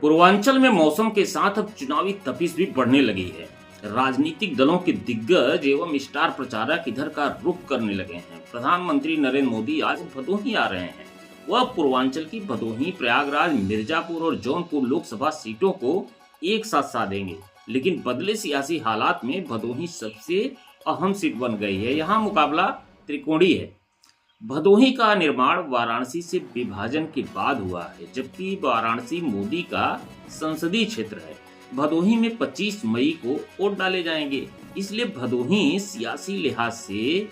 पूर्वांचल में मौसम के साथ अब चुनावी तपिश भी बढ़ने लगी है। राजनीतिक दलों के दिग्गज एवं स्टार प्रचारक इधर का रुख करने लगे हैं। प्रधानमंत्री नरेंद्र मोदी आज भदोही आ रहे हैं। वह पूर्वांचल की भदोही, प्रयागराज, मिर्जापुर और जौनपुर लोकसभा सीटों को एक साथ साधेंगे। लेकिन बदले सियासी हालात में भदोही सबसे अहम सीट बन गई है। यहाँ मुकाबला त्रिकोणीय है। भदोही का निर्माण वाराणसी से विभाजन के बाद हुआ है, जबकि वाराणसी मोदी का संसदीय क्षेत्र है। भदोही में 25 मई को वोट डाले जाएंगे, इसलिए भदोही सियासी लिहाज से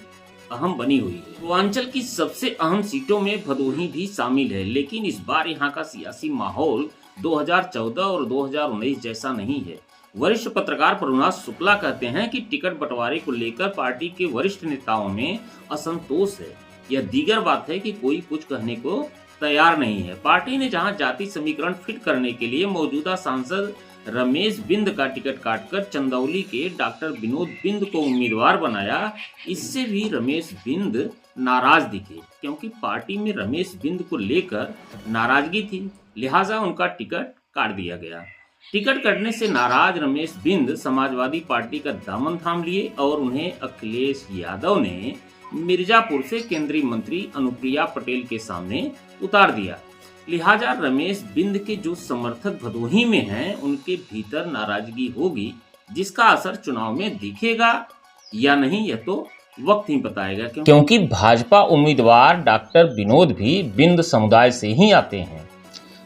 अहम बनी हुई है। पूर्वांचल की सबसे अहम सीटों में भदोही भी शामिल है, लेकिन इस बार यहाँ का सियासी माहौल 2014 और 2019 जैसा नहीं है। वरिष्ठ पत्रकार प्रभुनाथ शुक्ला कहते हैं कि टिकट बंटवारे को लेकर पार्टी के वरिष्ठ नेताओं में असंतोष है। यह दीगर बात है कि कोई कुछ कहने को तैयार नहीं है। पार्टी ने जहां जाति समीकरण फिट करने के लिए मौजूदा सांसद रमेश बिंद का टिकट काटकर चंदौली के डॉक्टर विनोद बिंद को उम्मीदवार बनाया, इससे भी रमेश बिंद नाराज दिखे, क्योंकि पार्टी में रमेश बिंद को लेकर नाराजगी थी, लिहाजा उनका टिकट काट दिया गया। टिकट कटने से नाराज रमेश बिंद समाजवादी पार्टी का दामन थाम लिए और उन्हें अखिलेश यादव ने मिर्जापुर से केंद्रीय मंत्री अनुप्रिया पटेल के सामने उतार दिया। लिहाजा रमेश बिंद के जो समर्थक भदोही में हैं, उनके भीतर नाराजगी होगी, जिसका असर चुनाव में दिखेगा या नहीं यह तो वक्त ही बताएगा, क्योंकि भाजपा उम्मीदवार डॉक्टर विनोद भी बिंद समुदाय से ही आते हैं।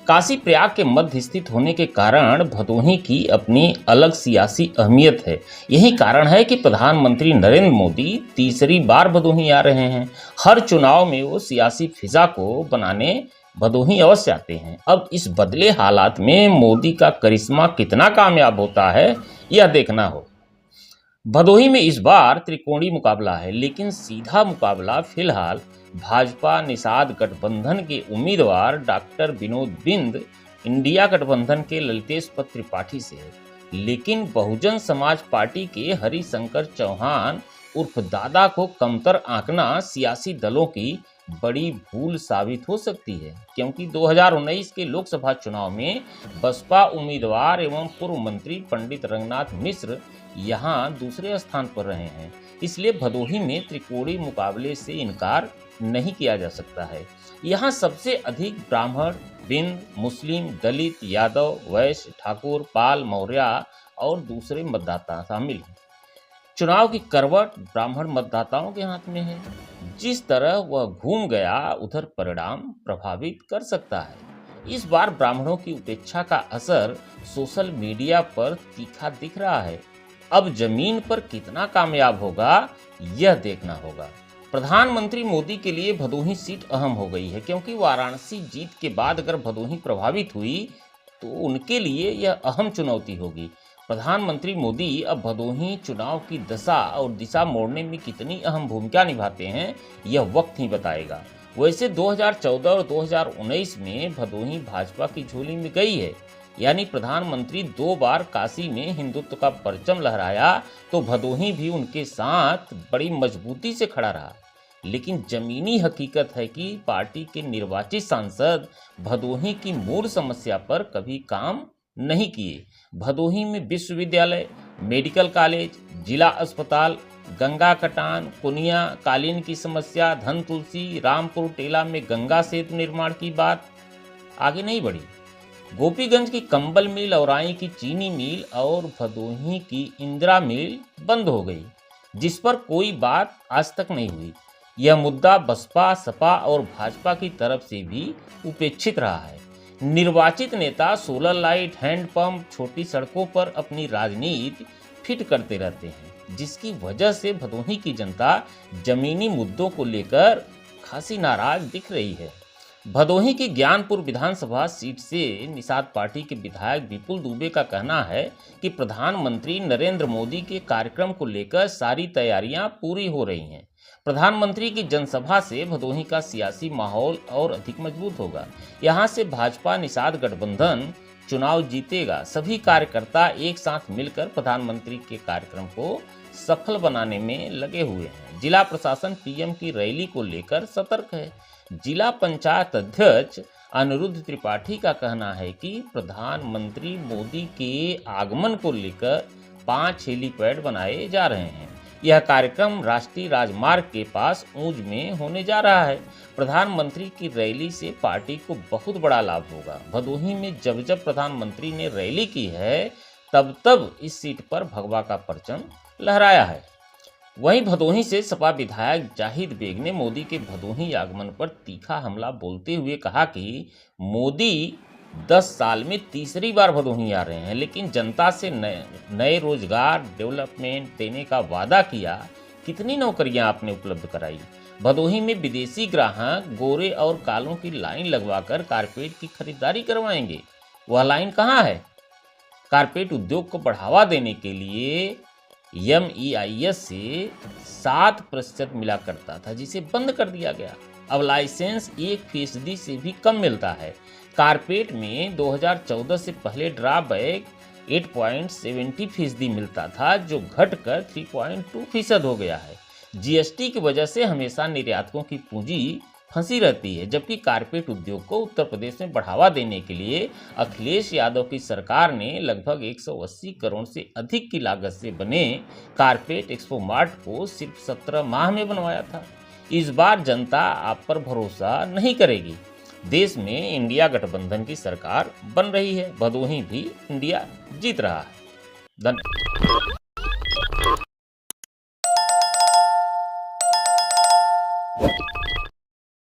काशी प्रयाग के मध्य स्थित होने के कारण भदोही की अपनी अलग सियासी अहमियत है। यही कारण है कि प्रधानमंत्री नरेंद्र मोदी तीसरी बार भदोही आ रहे हैं। हर चुनाव में वो सियासी फिजा को बनाने भदोही अवश्य आते हैं। अब इस बदले हालात में मोदी का करिश्मा कितना कामयाब होता है, यह देखना हो। भदोही में इस बार त्रिकोणीय मुकाबला है, लेकिन सीधा मुकाबला फिलहाल भाजपा निषाद गठबंधन के उम्मीदवार डॉक्टर विनोद बिंद इंडिया गठबंधन के ललितेश त्रिपाठी से है। लेकिन बहुजन समाज पार्टी के हरिशंकर चौहान उर्फ दादा को कमतर आंकना सियासी दलों की बड़ी भूल साबित हो सकती है, क्योंकि 2019 के लोकसभा चुनाव में बसपा उम्मीदवार एवं पूर्व मंत्री पंडित रंगनाथ मिश्र यहाँ दूसरे स्थान पर रहे हैं। इसलिए भदोही में त्रिकोणीय मुकाबले से इनकार नहीं किया जा सकता है। यहाँ सबसे अधिक ब्राह्मण, बिंद, मुस्लिम, दलित, यादव, वैश्य, ठाकुर, पाल, मौर्य और दूसरे मतदाता शामिल हैं। चुनाव की करवट ब्राह्मण मतदाताओं के हाथ में है। जिस तरह वह घूम गया, उधर परिणाम प्रभावित कर सकता है। इस बार ब्राह्मणों की उपेक्षा का असर सोशल मीडिया पर तीखा दिख रहा है। अब जमीन पर कितना कामयाब होगा, यह देखना होगा। प्रधानमंत्री मोदी के लिए भदोही सीट अहम हो गई है, क्योंकि वाराणसी जीत के बाद अगर भदोही प्रभावित हुई तो उनके लिए यह अहम चुनौती होगी। प्रधानमंत्री मोदी अब भदोही चुनाव की दशा और दिशा मोड़ने में कितनी अहम भूमिका निभाते हैं, यह वक्त ही बताएगा। वैसे 2014 और 2019 में भदोही भाजपा की झोली में गई है, यानी प्रधानमंत्री 2 बार काशी में हिंदुत्व का परचम लहराया तो भदोही भी उनके साथ बड़ी मजबूती से खड़ा रहा। लेकिन जमीनी हकीकत है कि पार्टी के निर्वाचित सांसद भदोही की मूल समस्या पर कभी काम नहीं किए। भदोही में विश्वविद्यालय, मेडिकल कॉलेज, जिला अस्पताल, गंगा कटान, कुनिया, कालीन की समस्या, धन तुलसी, रामपुर टेला में गंगा सेतु निर्माण की बात आगे नहीं बढ़ी। गोपीगंज की कंबल मिल, औराई की चीनी मिल और भदोही की इंदिरा मिल बंद हो गई, जिस पर कोई बात आज तक नहीं हुई। यह मुद्दा बसपा, सपा और भाजपा की तरफ से भी उपेक्षित रहा है। निर्वाचित नेता सोलर लाइट, हैंडपंप, छोटी सड़कों पर अपनी राजनीति फिट करते रहते हैं, जिसकी वजह से भदोही की जनता जमीनी मुद्दों को लेकर खासी नाराज दिख रही है। भदोही की ज्ञानपुर विधानसभा सीट से निषाद पार्टी के विधायक विपुल दुबे का कहना है कि प्रधानमंत्री नरेंद्र मोदी के कार्यक्रम को लेकर सारी तैयारियां पूरी हो रही हैं। प्रधानमंत्री की जनसभा से भदोही का सियासी माहौल और अधिक मजबूत होगा। यहां से भाजपा निषाद गठबंधन चुनाव जीतेगा। सभी कार्यकर्ता एक साथ मिलकर प्रधानमंत्री के कार्यक्रम को सफल बनाने में लगे हुए हैं। जिला प्रशासन पीएम की रैली को लेकर सतर्क है। जिला पंचायत अध्यक्ष अनिरुद्ध त्रिपाठी का कहना है कि प्रधानमंत्री मोदी के आगमन को लेकर 5 हेलीपैड बनाए जा रहे हैं। यह कार्यक्रम राष्ट्रीय राजमार्ग के पास ऊंज में होने जा रहा है। प्रधानमंत्री की रैली से पार्टी को बहुत बड़ा लाभ होगा। भदोही में जब जब प्रधानमंत्री ने रैली की है तब तब इस सीट पर भगवा का परचम लहराया है। वहीं भदोही से सपा विधायक जाहिद बेग ने मोदी के भदोही आगमन पर तीखा हमला बोलते हुए कहा कि मोदी 10 साल में तीसरी बार भदोही आ रहे हैं, लेकिन जनता से नए रोजगार डेवलपमेंट देने का वादा किया। कितनी नौकरियां आपने उपलब्ध कराई? भदोही में विदेशी ग्राहक गोरे और कालों की लाइन लगवाकर कारपेट की खरीदारी करवाएंगे। वह लाइन कहाँ है? कारपेट उद्योग को बढ़ावा देने के लिए MEIS से 7% मिला करता था, जिसे बंद कर दिया गया। अब लाइसेंस 1% से भी कम मिलता है। कारपेट में 2014 से पहले ड्रॉबैक 8.70% मिलता था, जो घटकर 3.2% हो गया है। GST की वजह से हमेशा निर्यातकों की पूंजी फंसी रहती है, जबकि कारपेट उद्योग को उत्तर प्रदेश में बढ़ावा देने के लिए अखिलेश यादव की सरकार ने लगभग 180 करोड़ से अधिक की लागत से बने कारपेट एक्सपो मार्ट को सिर्फ 17 माह में बनवाया था। इस बार जनता आप पर भरोसा नहीं करेगी। देश में इंडिया गठबंधन की सरकार बन रही है। भदोही भी इंडिया जीत रहा है। धन्यवाद।